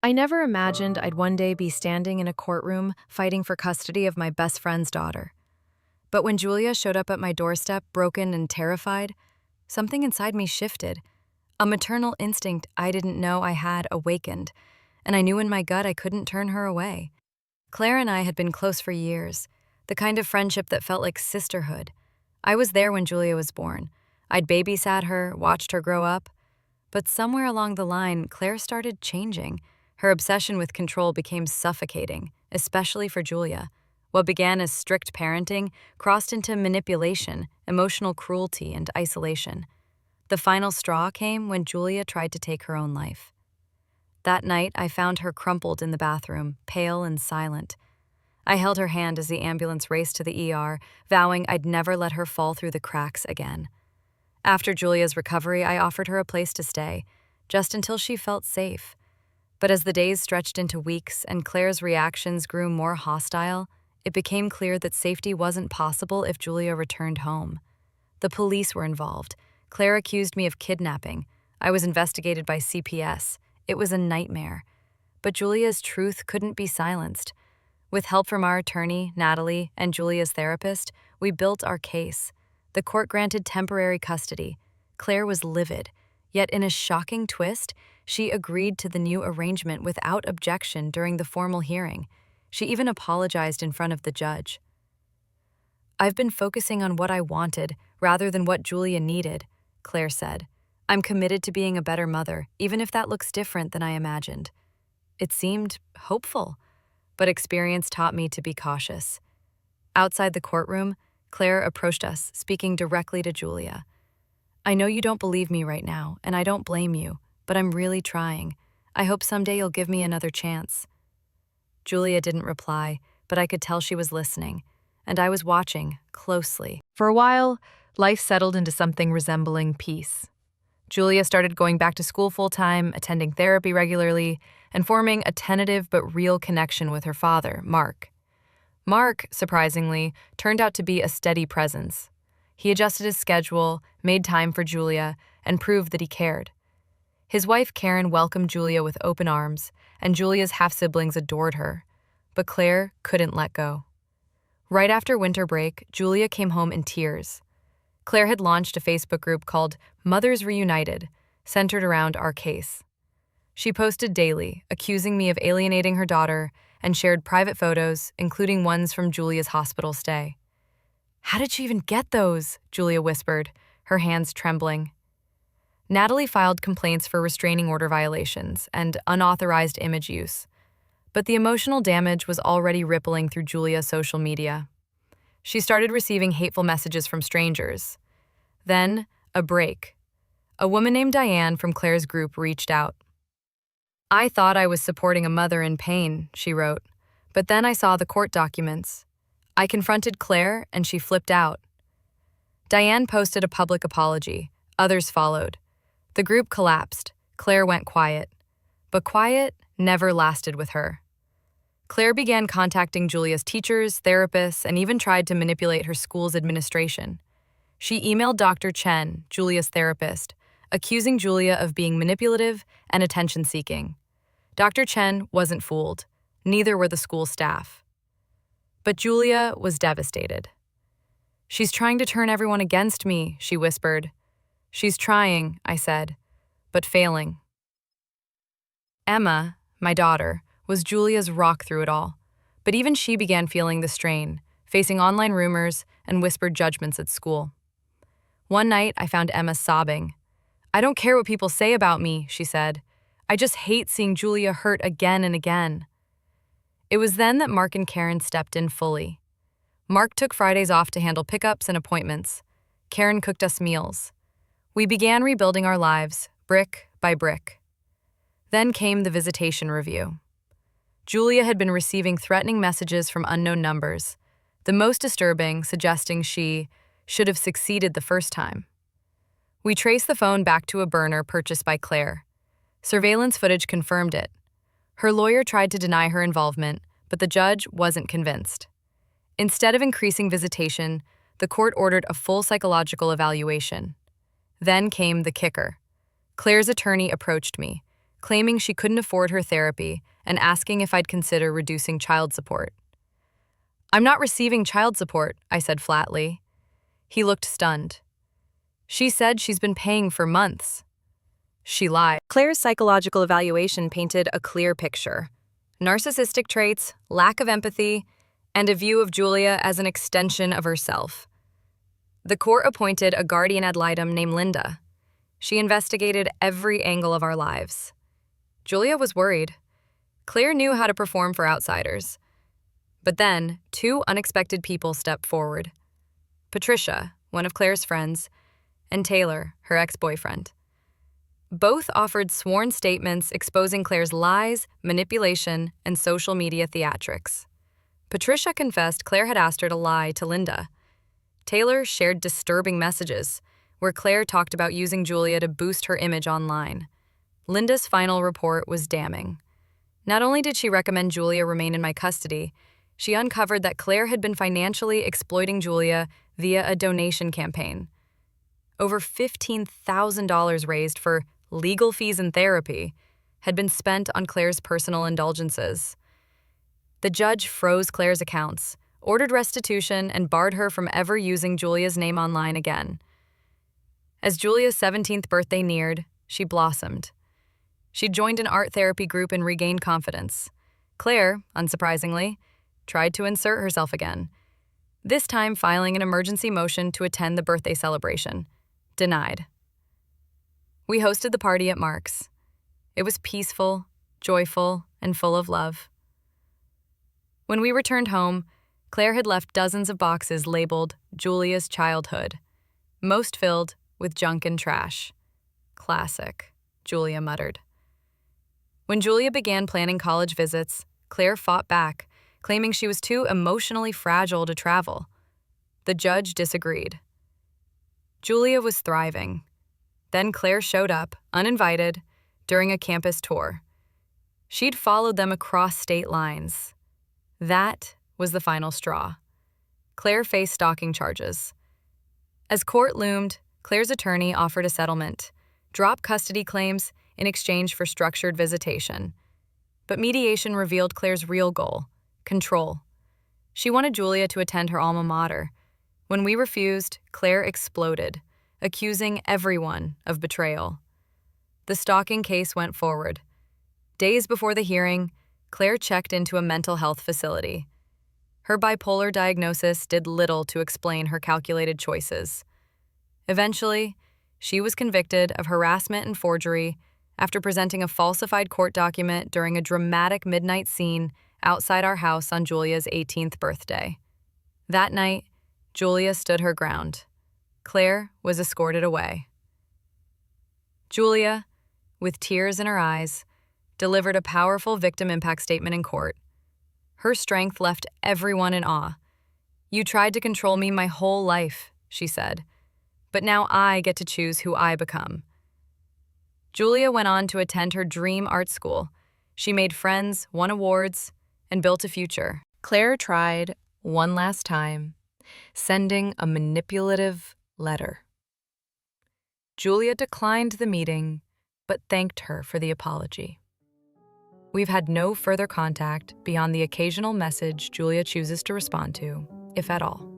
I never imagined I'd one day be standing in a courtroom fighting for custody of my best friend's daughter. But when Julia showed up at my doorstep, broken and terrified, something inside me shifted. A maternal instinct I didn't know I had awakened, and I knew in my gut I couldn't turn her away. Claire and I had been close for years, the kind of friendship that felt like sisterhood. I was there when Julia was born. I'd babysat her, watched her grow up. But somewhere along the line, Claire started changing. Her obsession with control became suffocating, especially for Julia. What began as strict parenting crossed into manipulation, emotional cruelty, and isolation. The final straw came when Julia tried to take her own life. That night, I found her crumpled in the bathroom, pale and silent. I held her hand as the ambulance raced to the ER, vowing I'd never let her fall through the cracks again. After Julia's recovery, I offered her a place to stay, just until she felt safe. But as the days stretched into weeks and Claire's reactions grew more hostile, it became clear that safety wasn't possible if Julia returned home. The police were involved. Claire accused me of kidnapping. I was investigated by CPS. It was a nightmare. But Julia's truth couldn't be silenced. With help from our attorney, Natalie, and Julia's therapist, we built our case. The court granted temporary custody. Claire was livid, yet in a shocking twist, she agreed to the new arrangement without objection during the formal hearing. She even apologized in front of the judge. "I've been focusing on what I wanted rather than what Julia needed," Claire said. "I'm committed to being a better mother, even if that looks different than I imagined." It seemed hopeful, but experience taught me to be cautious. Outside the courtroom, Claire approached us, speaking directly to Julia. "I know you don't believe me right now, and I don't blame you, but I'm really trying. I hope someday you'll give me another chance." Julia didn't reply, but I could tell she was listening, and I was watching closely. For a while, life settled into something resembling peace. Julia started going back to school full-time, attending therapy regularly, and forming a tentative but real connection with her father, Mark. Mark, surprisingly, turned out to be a steady presence. He adjusted his schedule, made time for Julia, and proved that he cared. His wife Karen welcomed Julia with open arms, and Julia's half-siblings adored her. But Claire couldn't let go. Right after winter break, Julia came home in tears. Claire had launched a Facebook group called Mothers Reunited, centered around our case. She posted daily, accusing me of alienating her daughter, and shared private photos, including ones from Julia's hospital stay. "How did she even get those?" Julia whispered, her hands trembling. Natalie filed complaints for restraining order violations and unauthorized image use. But the emotional damage was already rippling through Julia's social media. She started receiving hateful messages from strangers. Then, a break. A woman named Diane from Claire's group reached out. "I thought I was supporting a mother in pain," she wrote, "but then I saw the court documents. I confronted Claire, and she flipped out." Diane posted a public apology. Others followed. The group collapsed. Claire went quiet. But quiet never lasted with her. Claire began contacting Julia's teachers, therapists, and even tried to manipulate her school's administration. She emailed Dr. Chen, Julia's therapist, accusing Julia of being manipulative and attention-seeking. Dr. Chen wasn't fooled. Neither were the school staff. But Julia was devastated. "She's trying to turn everyone against me," she whispered. "She's trying," I said, "but failing." Emma, my daughter, was Julia's rock through it all. But even she began feeling the strain, facing online rumors and whispered judgments at school. One night, I found Emma sobbing. "I don't care what people say about me," she said. "I just hate seeing Julia hurt again and again." It was then that Mark and Karen stepped in fully. Mark took Fridays off to handle pickups and appointments. Karen cooked us meals. We began rebuilding our lives, brick by brick. Then came the visitation review. Julia had been receiving threatening messages from unknown numbers, the most disturbing suggesting she should have succeeded the first time. We traced the phone back to a burner purchased by Claire. Surveillance footage confirmed it. Her lawyer tried to deny her involvement, but the judge wasn't convinced. Instead of increasing visitation, the court ordered a full psychological evaluation. Then came the kicker. Claire's attorney approached me, claiming she couldn't afford her therapy and asking if I'd consider reducing child support. "I'm not receiving child support," I said flatly. He looked stunned. "She said she's been paying for months." She lied. Claire's psychological evaluation painted a clear picture: narcissistic traits, lack of empathy, and a view of Julia as an extension of herself. The court appointed a guardian ad litem named Linda. She investigated every angle of our lives. Julia was worried. Claire knew how to perform for outsiders. But then, two unexpected people stepped forward: Patricia, one of Claire's friends, and Taylor, her ex-boyfriend. Both offered sworn statements exposing Claire's lies, manipulation, and social media theatrics. Patricia confessed Claire had asked her to lie to Linda. Taylor shared disturbing messages, where Claire talked about using Julia to boost her image online. Linda's final report was damning. Not only did she recommend Julia remain in my custody, she uncovered that Claire had been financially exploiting Julia via a donation campaign. Over $15,000 raised for legal fees and therapy had been spent on Claire's personal indulgences. The judge froze Claire's accounts, ordered restitution, and barred her from ever using Julia's name online again. As Julia's 17th birthday neared, she blossomed. She joined an art therapy group and regained confidence. Claire, unsurprisingly, tried to insert herself again, this time filing an emergency motion to attend the birthday celebration. Denied. We hosted the party at Mark's. It was peaceful, joyful, and full of love. When we returned home, Claire had left dozens of boxes labeled Julia's childhood, most filled with junk and trash. "Classic," Julia muttered. When Julia began planning college visits, Claire fought back, claiming she was too emotionally fragile to travel. The judge disagreed. Julia was thriving. Then Claire showed up, uninvited, during a campus tour. She'd followed them across state lines. That was the final straw. Claire faced stalking charges. As court loomed, Claire's attorney offered a settlement, drop custody claims in exchange for structured visitation. But mediation revealed Claire's real goal: control. She wanted Julia to attend her alma mater. When we refused, Claire exploded, accusing everyone of betrayal. The stalking case went forward. Days before the hearing, Claire checked into a mental health facility. Her bipolar diagnosis did little to explain her calculated choices. Eventually, she was convicted of harassment and forgery after presenting a falsified court document during a dramatic midnight scene outside our house on Julia's 18th birthday. That night, Julia stood her ground. Claire was escorted away. Julia, with tears in her eyes, delivered a powerful victim impact statement in court. Her strength left everyone in awe. "You tried to control me my whole life," she said, "but now I get to choose who I become." Julia went on to attend her dream art school. She made friends, won awards, and built a future. Claire tried one last time, sending a manipulative letter. Julia declined the meeting, but thanked her for the apology. We've had no further contact beyond the occasional message Julia chooses to respond to, if at all.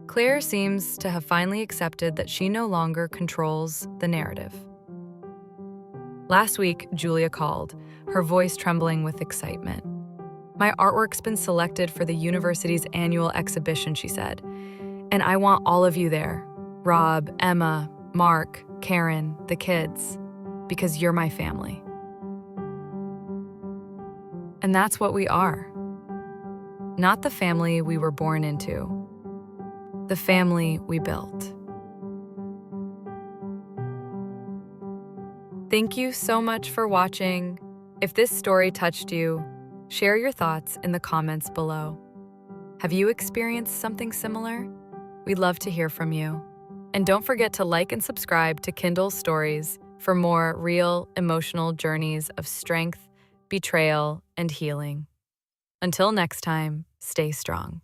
Claire seems to have finally accepted that she no longer controls the narrative. Last week, Julia called, her voice trembling with excitement. "My artwork's been selected for the university's annual exhibition," she said, "and I want all of you there. Rob, Emma, Mark, Karen, the kids, because you're my family." And that's what we are. Not the family we were born into, the family we built. Thank you so much for watching. If this story touched you, share your thoughts in the comments below. Have you experienced something similar? We'd love to hear from you. And don't forget to like and subscribe to Kindle's Stories for more real, emotional journeys of strength, betrayal, and healing. Until next time, stay strong.